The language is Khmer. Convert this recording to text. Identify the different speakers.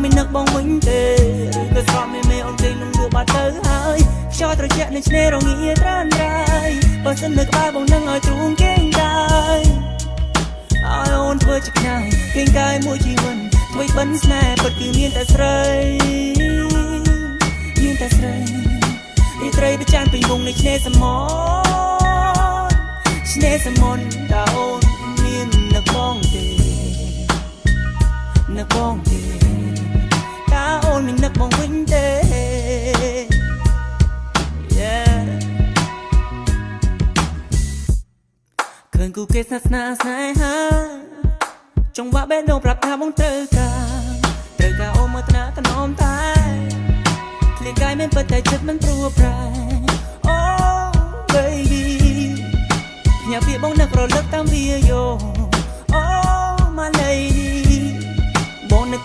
Speaker 1: មាននឹកបងវិញទេក៏ស្រក់មេអូនគេនឹងលក់បាត់ទៅហើយខ្យល់ត្រជាក់នឹងឆ្នេររងាត្រានរ៉ាយបើសិននៅក្បែរបងនឹងឲ្យទ្រូងគេងកាយឲ្យអូនធ្វើជាខ្នាយគេងកាយមួយជីវិតធ្វើបិណ្ឌស្នេហ៍ពិតគឺមានតែស្រីមានតែស្រីរីត្រីប្រចាំពេញវងនៃឆ្នេរសមុទ្រឆ្នេរសមុទ្រតើអូនមាននឹកបងទេនឹកបងទេតើអូនមាននឹកបងវិញទេ ឃើញគូគេស្និទ្ធស្នាលស្នេហាចង្វាក់បេះដូងប្រាប់ថាបងត្រូវការអូនមើលថ្នាក់ថ្នមតែឃ្លៀងកាយមិនពិតតែចិត្តមិនព្រួប្រែអូ baby ញ៉ាំវាបងនឹករលឹកតាមវាយោ